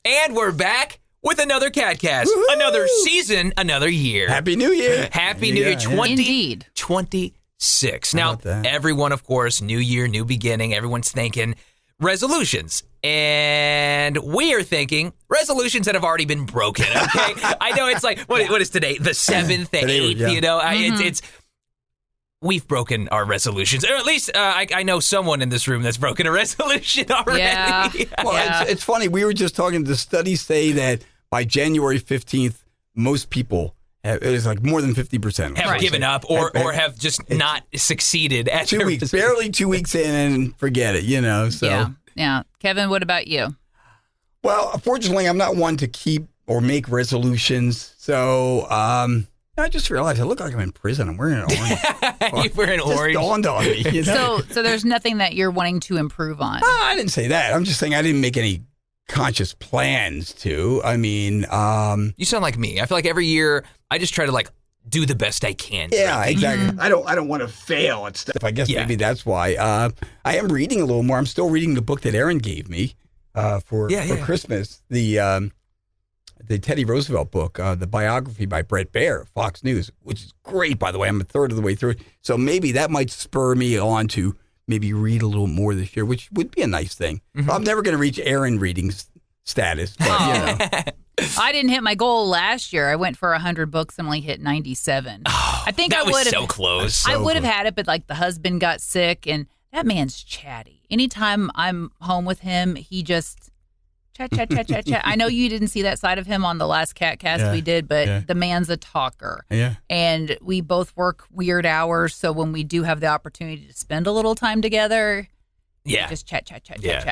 And we're back with another KATcast. Woo-hoo! Another season, another year. Happy New Year. Happy New Year 2026. Now, everyone, of course, new year, new beginning. Everyone's thinking resolutions. And we are thinking resolutions that have already been broken, okay? I know it's like, what is today? The 7th, the 8th, you know? It's we've broken our resolutions. Or at least I know someone in this room that's broken a resolution already. Yeah. Well, it's funny. We were just talking, the studies say that by January 15th, most people, it was like more than 50%. Have given up or have just not succeeded at 2 weeks, barely 2 weeks in and forget it, you know. So. Yeah. Kevin, what about you? Well, unfortunately, I'm not one to keep or make resolutions. So I just realized I look like I'm in prison. I'm wearing an orange. You're wearing orange. Just dawned on me. You know? So there's nothing that you're wanting to improve on? I didn't say that. I'm just saying I didn't make any conscious plans to. I mean, you sound like me. I feel like every year I just try to like do the best I can. Yeah, exactly. I don't want to fail at stuff. I guess maybe that's why. I am reading a little more. I'm still reading the book that Aaron gave me for Christmas. The Teddy Roosevelt book, the biography by Bret Baier, Fox News, which is great, by the way. I'm a third of the way through it. So maybe that might spur me on to maybe read a little more this year, which would be a nice thing. Mm-hmm. I'm never going to reach Aaron reading status, but you know. I didn't hit my goal last year. I went for 100 books and only hit 97. I think that I would was have. So close. I would have had it, but like the husband got sick, and that man's chatty. Anytime I'm home with him, he just chat. I know you didn't see that side of him on the last KATcast we did, but the man's a talker. Yeah. And we both work weird hours, so when we do have the opportunity to spend a little time together, just chat.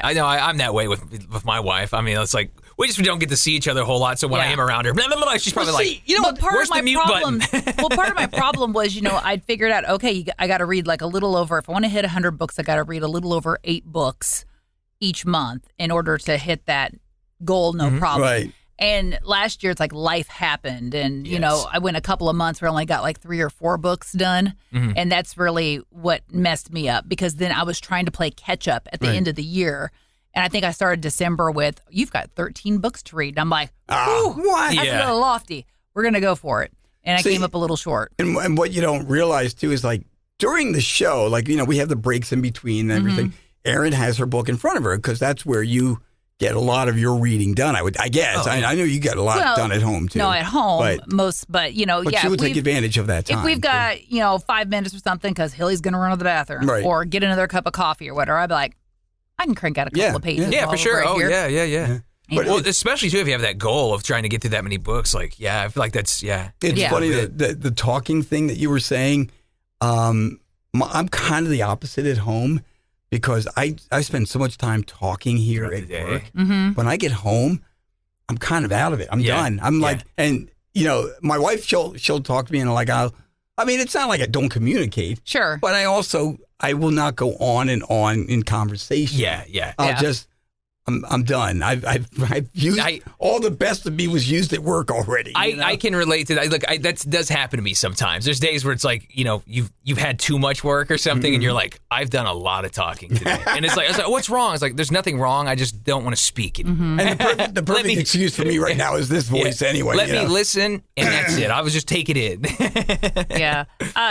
I know. I'm that way with my wife. I mean, it's like we just don't get to see each other a whole lot. So when I am around her, she's probably like, you know what? Where's the mute button? Well, part of my problem was, I'd figured out, okay, I got to read like a little over. If I want to hit 100 books, I got to read a little over 8 books each month in order to hit that goal. No problem. Right. And last year, it's like life happened. And, I went a couple of months where I only got like 3 or 4 books done. Mm-hmm. And that's really what messed me up, because then I was trying to play catch up at the end of the year. And I think I started December with, you've got 13 books to read. And I'm like, what? That's a little lofty. We're going to go for it. And I came up a little short. And what you don't realize, too, is like during the show, like, we have the breaks in between and everything. Mm-hmm. Erin has her book in front of her because that's where you get a lot of your reading done, I guess. I know you get a lot done at home, too. No, at home, but she would take advantage of that time. If we've got, 5 minutes or something because Hilly's going to run to the bathroom or get another cup of coffee or whatever, I'd be like, I can crank out a couple of pages. Yeah, for sure. Right here. Yeah. But especially, too, if you have that goal of trying to get through that many books, like, I feel like that's, It's funny, the talking thing that you were saying, I'm kind of the opposite at home. Because I spend so much time talking here at work. Mm-hmm. When I get home, I'm kind of out of it. I'm done. I'm like, and my wife, she'll talk to me and I'm like, it's not like I don't communicate. Sure. But I will not go on and on in conversation. Yeah. I'm done. I've used all the best of me was used at work already. I can relate to that. Look, that does happen to me sometimes. There's days where it's like, you've had too much work or something, and you're like, I've done a lot of talking today, and it's like, what's wrong? It's like, there's nothing wrong. I just don't want to speak anymore. Mm-hmm. And the perfect excuse for me right now is this voice anyway. Let me listen, and that's it. I was just take it in. Yeah.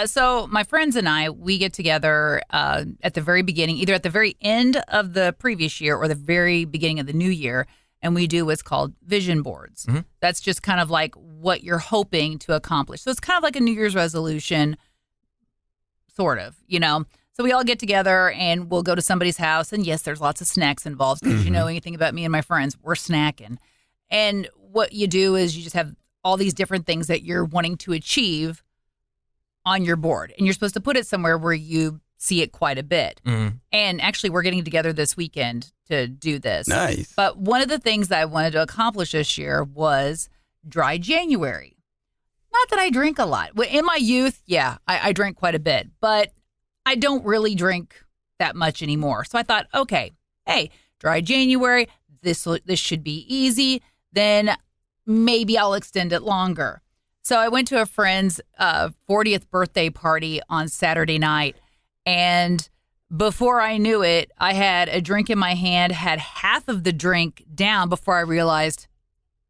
So my friends and I, we get together at the very beginning, either at the very end of the previous year or the very beginning of the new year, and we do what's called vision boards. Mm-hmm. That's just kind of like what you're hoping to accomplish. So it's kind of like a New Year's resolution, sort of, So we all get together and we'll go to somebody's house, and yes, there's lots of snacks involved because you know anything about me and my friends, we're snacking. And what you do is you just have all these different things that you're wanting to achieve on your board, and you're supposed to put it somewhere where you see it quite a bit. Mm. And actually, we're getting together this weekend to do this. Nice. But one of the things that I wanted to accomplish this year was dry January. Not that I drink a lot. In my youth, I drank quite a bit, but I don't really drink that much anymore. So I thought, okay, hey, dry January, this should be easy. Then maybe I'll extend it longer. So I went to a friend's 40th birthday party on Saturday night. And before I knew it, I had a drink in my hand, had half of the drink down before I realized,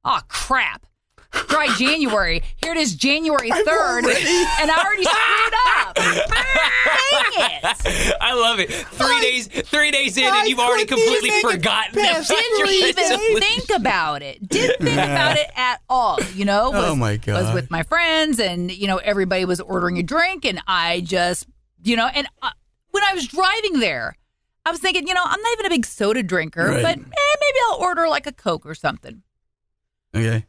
oh, crap. Dry January. Here it is, January 3rd, and I already screwed up. Dang it. I love it. 3 days in, and you've already completely forgotten that. Didn't even think about it. Didn't think about it at all. Oh, my God. Was with my friends, and, everybody was ordering a drink, and I just, and when I was driving there, I was thinking, I'm not even a big soda drinker, but maybe I'll order like a Coke or something. Okay.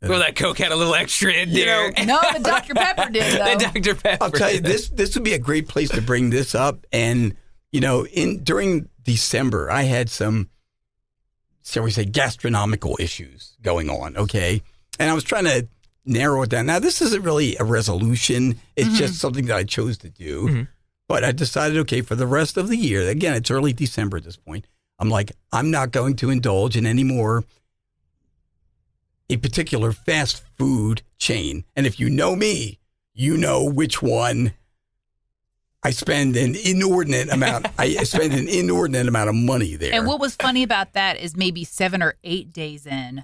Well, that Coke had a little extra in there. No, the Dr. Pepper did, though. The Dr. Pepper. I'll tell you, this would be a great place to bring this up. And, during December, I had some, shall we say, gastronomical issues going on, okay? And I was trying to narrow it down. Now, this isn't really a resolution. It's just something that I chose to do. Mm-hmm. But I decided, okay, for the rest of the year, again, it's early December at this point, I'm like, I'm not going to indulge in any more a particular fast food chain. And if you know me, you know which one I spend an inordinate amount. I spend an inordinate amount of money there. And what was funny about that is maybe 7 or 8 days in,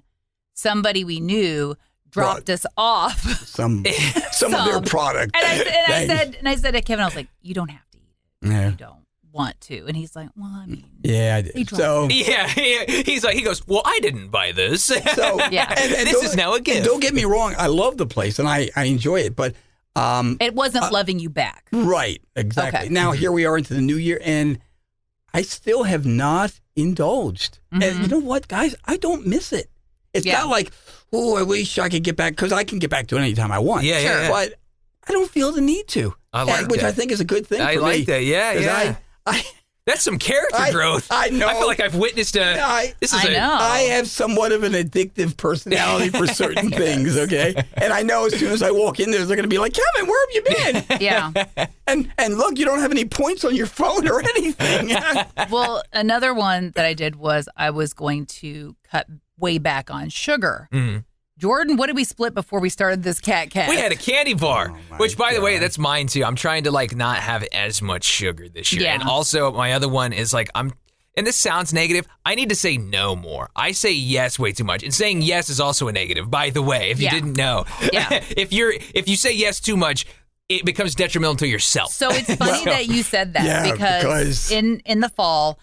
somebody we knew dropped us off some of their product. And I said to Kevin, I was like, you don't have to eat it. Yeah. You don't want to. And he's like, well, I mean, yeah, I did. So he goes, well, I didn't buy this. So yeah, and this is now a gift. Don't get me wrong, I love the place and I enjoy it, but it wasn't loving you back. Right, exactly. Okay. Now here we are into the new year, and I still have not indulged. Mm-hmm. And you know what, guys? I don't miss it. It's not like, oh, I wish I could get back, because I can get back to it anytime I want. Yeah. But I don't feel the need to. I like which that. I think is a good thing for me. I like that. Yeah. That's some character growth. I know. I feel like I've witnessed I have somewhat of an addictive personality for certain things, okay? And I know as soon as I walk in there, they're going to be like, Kevin, where have you been? Yeah. And look, you don't have any points on your phone or anything. Well, another one that I did was I was going to cut way back on sugar. Mm-hmm. Jordan, what did we split before we started this KATcast? We had a candy bar, which, by the way, that's mine too. I'm trying to not have as much sugar this year. Yeah. And also, my other one is and this sounds negative, I need to say no more. I say yes way too much. And saying yes is also a negative, by the way, if you didn't know. Yeah. If you say yes too much, it becomes detrimental to yourself. So it's funny that you said that because in the fall,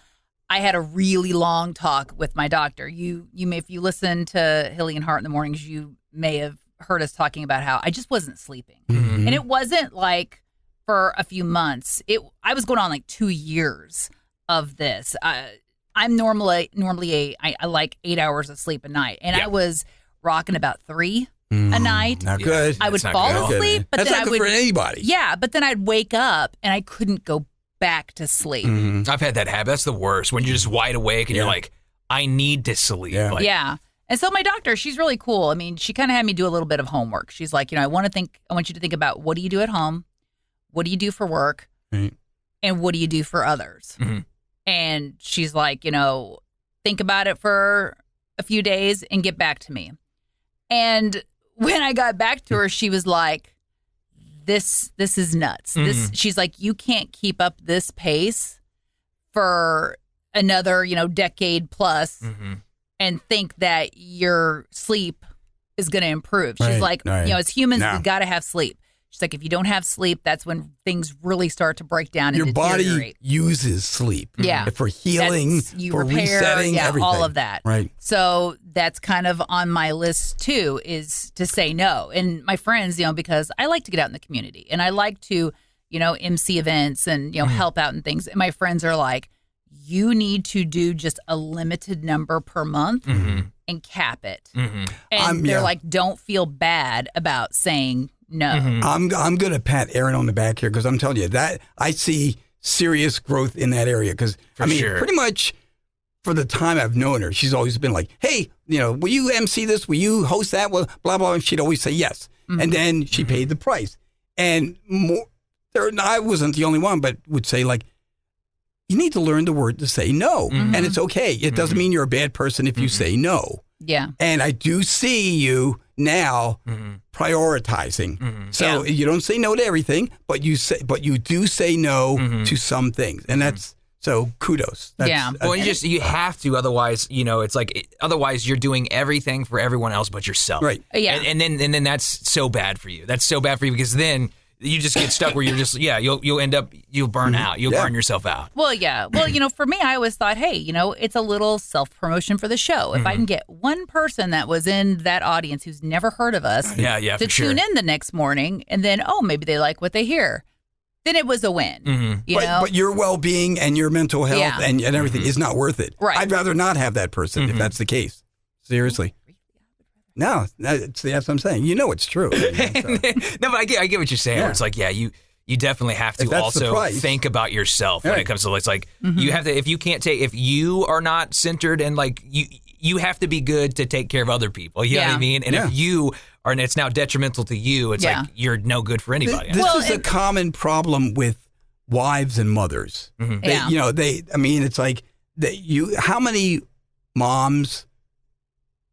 I had a really long talk with my doctor. You may, if you listen to Hilly and Hart in the mornings, you may have heard us talking about how I just wasn't sleeping. Mm-hmm. And it wasn't like for a few months. I was going on 2 years of this. I'm normally I like 8 hours of sleep a night. And I was rocking about 3 a night. Not good. I would fall asleep. But that's then not good for anybody. Yeah, but then I'd wake up and I couldn't go back to sleep. Mm-hmm. I've had that habit. That's the worst. When you're just wide awake and you're like, I need to sleep. Yeah. And so my doctor, she's really cool. I mean, she kind of had me do a little bit of homework. She's like, I want you to think about, what do you do at home? What do you do for work? Right. And what do you do for others? Mm-hmm. And she's like, think about it for a few days and get back to me. And when I got back to her, she was like, This is nuts. Mm-hmm. She's like, you can't keep up this pace for another, decade plus and think that your sleep is going to improve. She's like, as humans, we got to have sleep. She's like, if you don't have sleep, that's when things really start to break down and deteriorate. Your body uses sleep. Yeah. For healing, for resetting, everything. All of that. Right. So that's kind of on my list too, is to say no. And my friends, because I like to get out in the community and I like to, MC events and, help out and things. And my friends are like, you need to do just a limited number per month and cap it. Mm-hmm. And they're like, don't feel bad about saying no. Mm-hmm. I'm going to pat Erin on the back here because I'm telling you that I see serious growth in that area because pretty much for the time I've known her, she's always been like, hey, will you MC this? Will you host that? Well, blah, blah. And she'd always say yes. Mm-hmm. And then she paid the price. And I wasn't the only one, but would say you need to learn the word to say no. Mm-hmm. And it's okay. It doesn't mean you're a bad person if you say no. Yeah. And I do see you now prioritizing. So you don't say no to everything, but you do say no to some things, and that's so kudos. Well, you have to, otherwise, it's like otherwise you're doing everything for everyone else but yourself. Right. Yeah. And then that's so bad for you. That's so bad for you because then you just get stuck where you're just you'll end up burn out. You'll burn yourself out. Well, yeah. Well, for me, I always thought, hey, it's a little self-promotion for the show. If I can get one person that was in that audience who's never heard of us to tune in the next morning, and then maybe they like what they hear, then it was a win. But your well-being and your mental health and everything is not worth it. Right. I'd rather not have that person if that's the case. Seriously. No, that's what I'm saying. It's true. No, but I get what you're saying. Where it's like, you definitely have to also think about yourself when it comes to, it's like, you have to, if you are not centered and like you have to be good to take care of other people. You know what I mean? And if you are, and it's now detrimental to you, it's like you're no good for anybody. This is a common problem with wives and mothers. It's like how many moms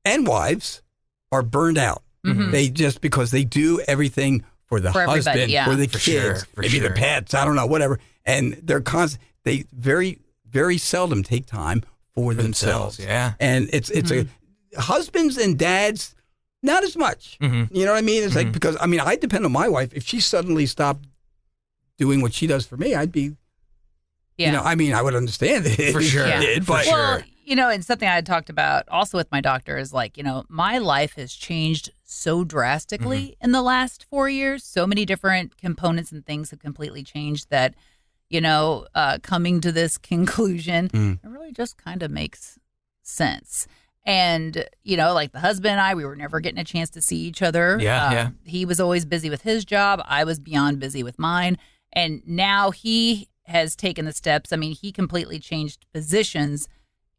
and wives are burned out. They just because they do everything for the husband, for the kids, maybe the pets, I don't know, whatever. And they very, very seldom take time for themselves. Yeah. And it's a husbands and dads, not as much. You know what I mean? It's like, because I depend on my wife. If she suddenly stopped doing what she does for me, I'd be, I would understand it. For sure. And something I had talked about also with my doctor is like, my life has changed so drastically in the last 4 years. So many different components and things have completely changed that, coming to this conclusion, it really just kind of makes sense. And, like the husband and I, we were never getting a chance to see each other. He was always busy with his job. I was beyond busy with mine. And now he has taken the steps. He completely changed positions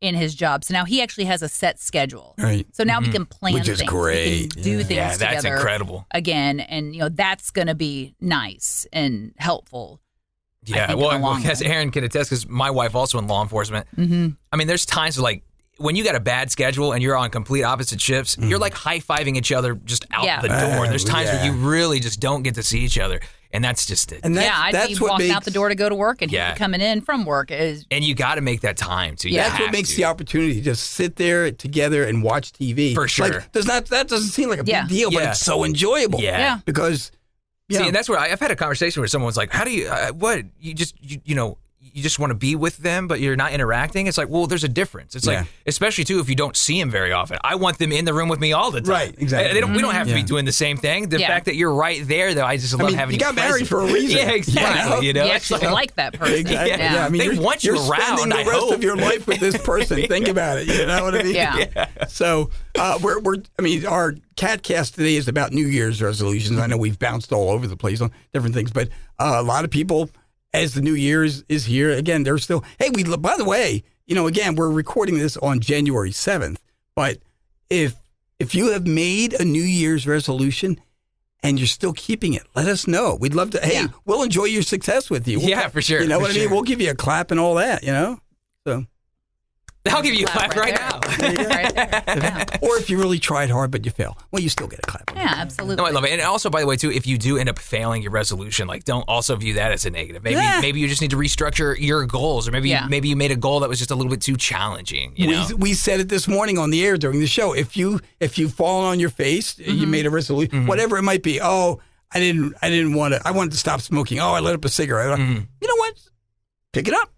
in his job. So now he actually has a set schedule. Right. So now we can plan Which is things. great. We can do things together. That's incredible. Again, and that's going to be nice and helpful. Yeah, as Aaron can attest, because my wife also in law enforcement. There's times like when you got a bad schedule and you're on complete opposite shifts, you're like high-fiving each other just out the door. And there's times where you really just don't get to see each other. And that's just it. And I'd be walking out the door to go to work and he'd be coming in from work. And you got to make that time, too. That's what makes the opportunity. Just sit there together and watch TV. For sure. Like, that doesn't seem like a big deal, but it's so enjoyable. Yeah. Because, See, and that's where I've had a conversation where someone's like, how do you, you just want to be with them, but you're not interacting. It's like, well, there's a difference. It's like, especially too, if you don't see them very often. I want them in the room with me all the time. Right, exactly. We don't have to be doing the same thing. The fact that you're right there, though, I just love having you. You got married for a reason. Yeah, exactly. You actually like that person. Exactly. Yeah. They want you around. You're spending the rest of your life with this person. Think about it. You know what I mean? Yeah. So our KATcast today is about New Year's resolutions. I know we've bounced all over the place on different things, but a lot of people, as the New Year's is here, again, they're still, by the way, again, we're recording this on January 7th, but if you have made a New Year's resolution and you're still keeping it, let us know. We'd love to, we'll enjoy your success with you. For sure. You know what I mean? We'll give you a clap and all that, So. I'll give you a clap right now. Or if you really tried hard but you fail, well, you still get a clap. Yeah, absolutely. No, I love it. And also, by the way, too, if you do end up failing your resolution, don't also view that as a negative. Maybe you just need to restructure your goals, or maybe you made a goal that was just a little bit too challenging. We said it this morning on the air during the show. If you've fallen on your face, you made a resolution, whatever it might be. Oh, I didn't want to. I wanted to stop smoking. Oh, I lit up a cigarette. You know what? Pick it up.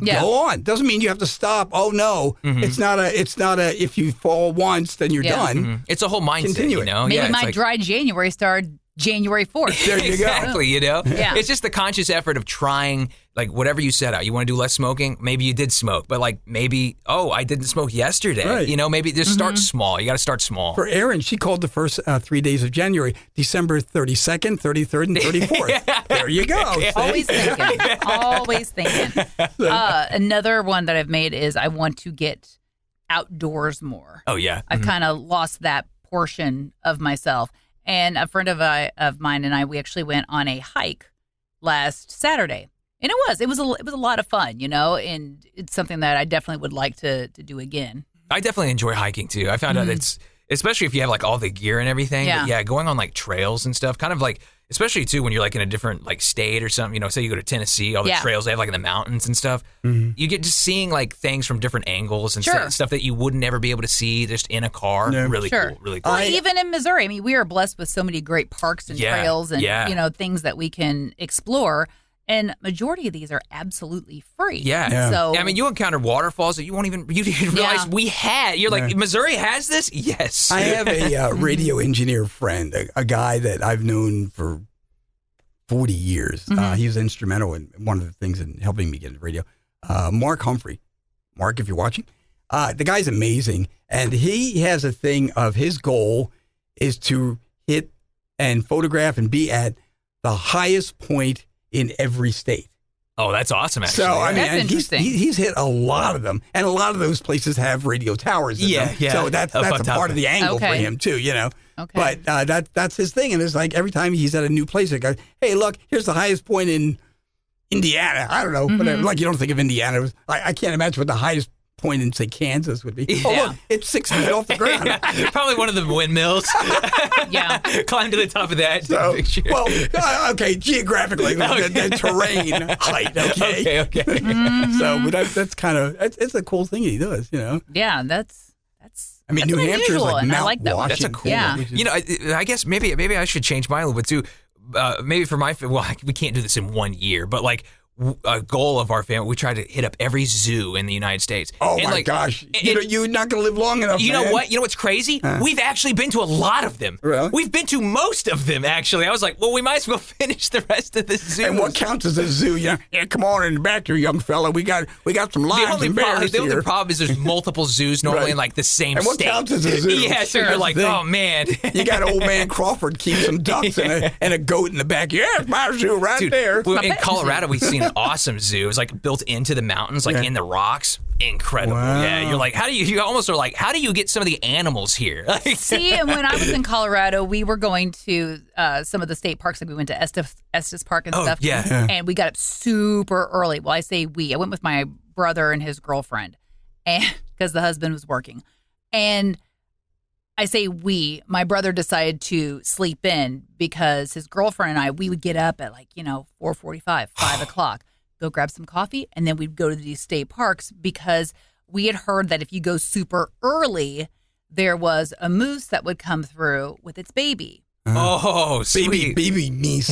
Go on. Doesn't mean you have to stop. Oh no, it's not a. If you fall once, then you're done. It's a whole mindset. Continue it. Maybe my dry January started January 4th. There you go. Exactly. It's just the conscious effort of trying. Like whatever you set out, you want to do less smoking. Maybe you did smoke, but maybe I didn't smoke yesterday. Right. Maybe just start small. You got to start small. For Erin, she called the first 3 days of January December 32nd, 33rd, and 34th. There you go. Always thinking. Another one that I've made is I want to get outdoors more. Oh yeah, I've kind of lost that portion of myself. And a friend of mine and I, we actually went on a hike last Saturday. And it was a lot of fun, and it's something that I definitely would like to do again. I definitely enjoy hiking too. I found out it's especially if you have like all the gear and everything. Yeah. But yeah, going on like trails and stuff, kind of like, especially too when you're like in a different like state or something, you know, say you go to Tennessee, all the trails they have like in the mountains and stuff. You get just seeing like things from different angles and stuff that you wouldn't ever be able to see just in a car. Yeah. Really cool. Really cool. Well, even in Missouri, I mean, we are blessed with so many great parks and trails and, you know, things that we can explore. And majority of these are absolutely free. Yeah. So I mean, you encounter waterfalls that you didn't realize we had. You're like, Missouri has this? Yes. I have a radio engineer friend, a guy that I've known for 40 years. He was instrumental in one of the things in helping me get into radio. Mark Humphrey. Mark, if you're watching. The guy's amazing. And he has a thing of his goal is to hit and photograph and be at the highest point in every state. Oh, that's awesome, actually. So, I mean, that's interesting. He's hit a lot of them, and a lot of those places have radio towers in them. Yeah. So that's a part of the angle for him, too, you know. Okay. But that's his thing, and it's like every time he's at a new place, it goes, hey, look, here's the highest point in Indiana. I don't know, but like you don't think of Indiana. I can't imagine what the highest point in, say, Kansas would be. Oh, look, it's 6 feet off the ground. Probably one of the windmills. Climb to the top of that. So, well, okay, geographically, the terrain height, okay. Mm-hmm. So, but that's kind of, it's a cool thing he does, you know. Yeah, that's I mean, New Hampshire is like Mount like that Washington. That's a cool Yeah. one. You know, I guess maybe I should change mine a little bit too. Maybe for we can't do this in 1 year, but like a goal of our family, we try to hit up every zoo in the United States. Oh, and my gosh. You're not going to live long enough, You know what? You know what's crazy? We've actually been to a lot of them. Really? We've been to most of them, actually. I was like, well, we might as well finish the rest of the zoo. And what counts as a zoo? Yeah, come on in the back here, young fella. We got some lions and bears The here. only problem is there's multiple zoos normally in like the same and what state. counts as a zoo? Yeah, so you're like, oh, man. You got old man Crawford keep some ducks and a goat in the back. Yeah, it's my zoo right there. In Colorado, we've seen an awesome zoo. It was like built into the mountains, like in the rocks. Incredible. Wow. Yeah, you're like, you almost are like, how do you get some of the animals here? See, and when I was in Colorado, we were going to some of the state parks. Like we went to Estes Park and stuff. Yeah. And we got up super early. Well, I say we. I went with my brother and his girlfriend, and because the husband was working. And I say we. My brother decided to sleep in because his girlfriend and we would get up at 4:45, 5 o'clock. Go grab some coffee, and then we'd go to these state parks because we had heard that if you go super early, there was a moose that would come through with its baby. Oh, sweet. Baby moose.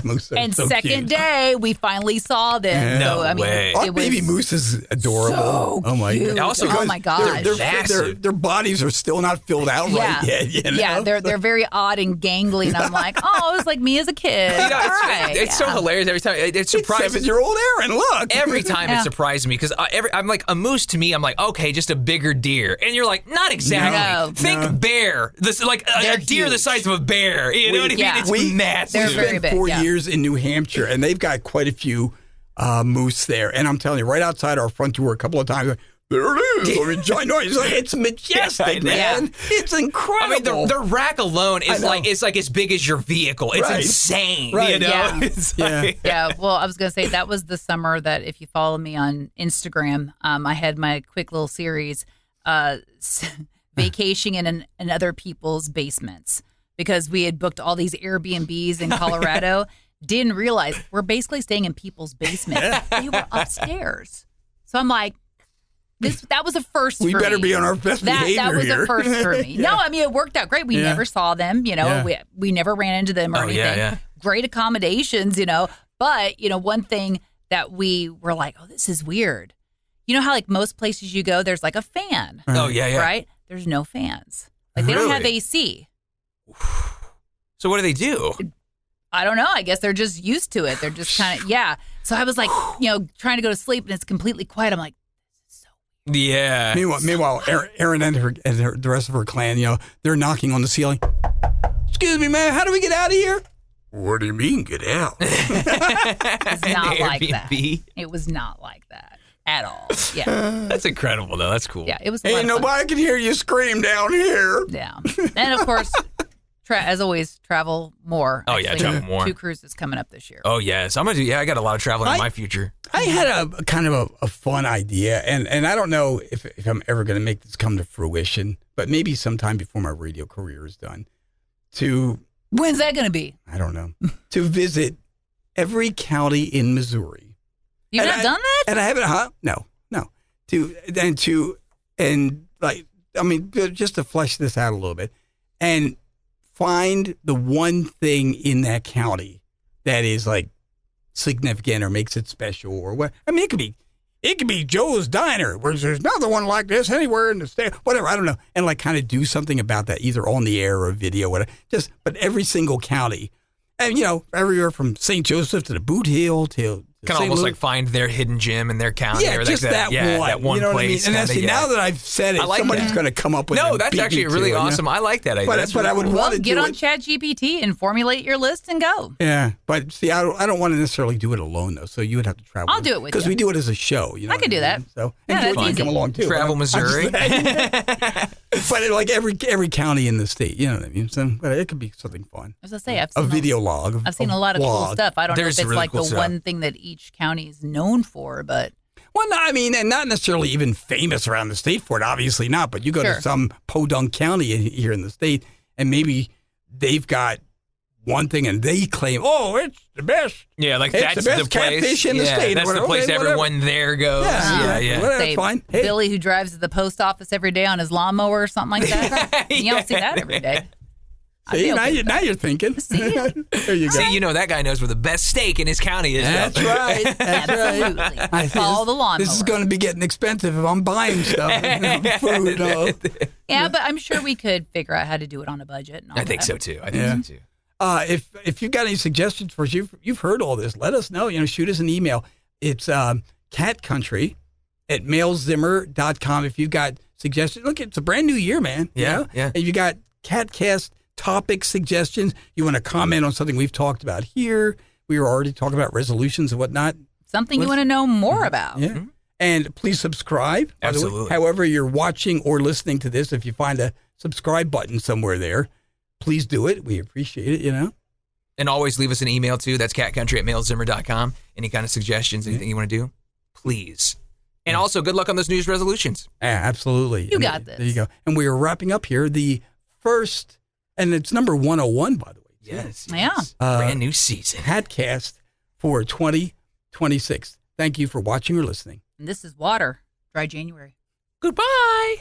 Moose And so second cute. day, we finally saw them. No so, way. Our baby moose is adorable. So oh my cute. god! Also, oh my gosh. Their bodies are still not filled out right yet. You know? Yeah, they're very odd and gangly, and I'm like, oh, it was like me as a kid. You know, All right. it's so hilarious every time. It surprises 7-year-old Aaron. Look, every time it surprises me because I'm like a moose to me. I'm like, okay, just a bigger deer, and you're like, not exactly. No. Think bear. This like a deer huge. the size of a bear. You know what I mean? Yeah. It's massive. They're we very spent big, 4 yeah. years in New Hampshire, and they've got quite a few moose there. And I'm telling you, right outside our front door, a couple of times, there it is. I mean, ginormous. It's majestic, man. Yeah. It's incredible. I mean, the rack alone is like as big as your vehicle. It's insane. Right. You know? Yeah. It's Yeah. like, Yeah, well, I was going to say that was the summer that if you follow me on Instagram, I had my quick little series, vacationing in other people's basements, because we had booked all these Airbnbs in Colorado. Didn't realize we're basically staying in people's basements. They were upstairs. So I'm like, that was a first we for better me. be on our best behavior That was here. a first for me. Yeah. No, I mean, it worked out great. We never saw them, you know. Yeah. We never ran into them or anything. yeah. Great accommodations, you know. But, you know, one thing that we were like, oh, this is weird. You know how like most places you go, there's like a fan. Oh, yeah. Right? There's no fans. Like they don't have Really? AC. So what do they do? I don't know. I guess they're just used to it. They're just kind of, yeah. So I was like, you know, trying to go to sleep and it's completely quiet. I'm like, Yeah. Meanwhile, Erin and the rest of her clan, you know, they're knocking on the ceiling. Excuse me, man, how do we get out of here? What do you mean, get out? it's not like that. Airbnb? It was not like that at all. Yeah. That's incredible, though. That's cool. Yeah. It was a lot Ain't of fun. nobody can hear you scream down here. Yeah. And of course, as always, travel more. Oh, yeah, travel more. 2 cruises coming up this year. Oh, yes. I'm going to do, I got a lot of traveling in my future. I had a kind of a fun idea, and I don't know if I'm ever going to make this come to fruition, but maybe sometime before my radio career is done, When's that going to be? I don't know, to visit every county in Missouri. You've not done that? And I haven't, No. Just to flesh this out a little bit and find the one thing in that county that is like significant or makes it special or what. I mean, it could be Joe's Diner, where there's another one like this anywhere in the state, whatever, I don't know. And like kind of do something about that, either on the air or video, whatever. But every single county. And, everywhere from St. Joseph to the Boot Hill to kind of almost like find their hidden gem in their county. Yeah, or just like that one. That one you know place. What I mean? And now that I've said it, somebody's going to come up with it. No, that's actually really awesome. I like that idea. But I would want to get on ChatGPT and formulate your list and go. Yeah, but see, I don't want to necessarally do it alone, though, so you would have to travel. I'll do it with you. Because we do it as a show. I could do that. So, and George can come along, too. Travel Missouri. But like every county in the state, you know what I mean? So, but it could be something fun. As I say, I've seen a video log. I've seen a lot of cool stuff. I don't know if it's really like cool the stuff. one thing that each county is known for, but... Well, no, I mean, and not necessarily even famous around the state for it, obviously not, but you go to some podunk county here in the state, and maybe they've got one thing and they claim, it's the best. Yeah, like it's that's the best place. catfish in the state. That's the place everyone there goes. Yeah. Well, that's fine. Hey. Billy, who drives to the post office every day on his lawnmower or something like that. You don't see that every day. See, now you're thinking. There you go. See, that guy knows where the best steak in his county is. That's right. Absolutely. Follow the lawnmower. This is going to be getting expensive if I'm buying stuff. Food. Yeah, but I'm sure we could figure out how to do it on a budget. And all I think so too. If you've got any suggestions for us, you've heard all this, let us know. Shoot us an email. It's catcountry@mailzimmer.com. If you've got suggestions, look, it's a brand new year, man. Yeah. If you got KATcast topic suggestions, you want to comment on something we've talked about here. We were already talking about resolutions and whatnot. Something you want to know more about. Yeah. And please subscribe. Absolutely. However you're watching or listening to this, if you find a subscribe button somewhere there, please do it. We appreciate it, And always leave us an email, too. That's catcountry@mailzimmer.com. Any kind of suggestions, anything you want to do, please. And also, good luck on those New Year's resolutions. Yeah, absolutely. You got this. There you go. And we are wrapping up here the first, and it's number 101, by the way. Yes. Yeah. Brand new season. KATcast for 2026. Thank you for watching or listening. And this is Water, Dry January. Goodbye.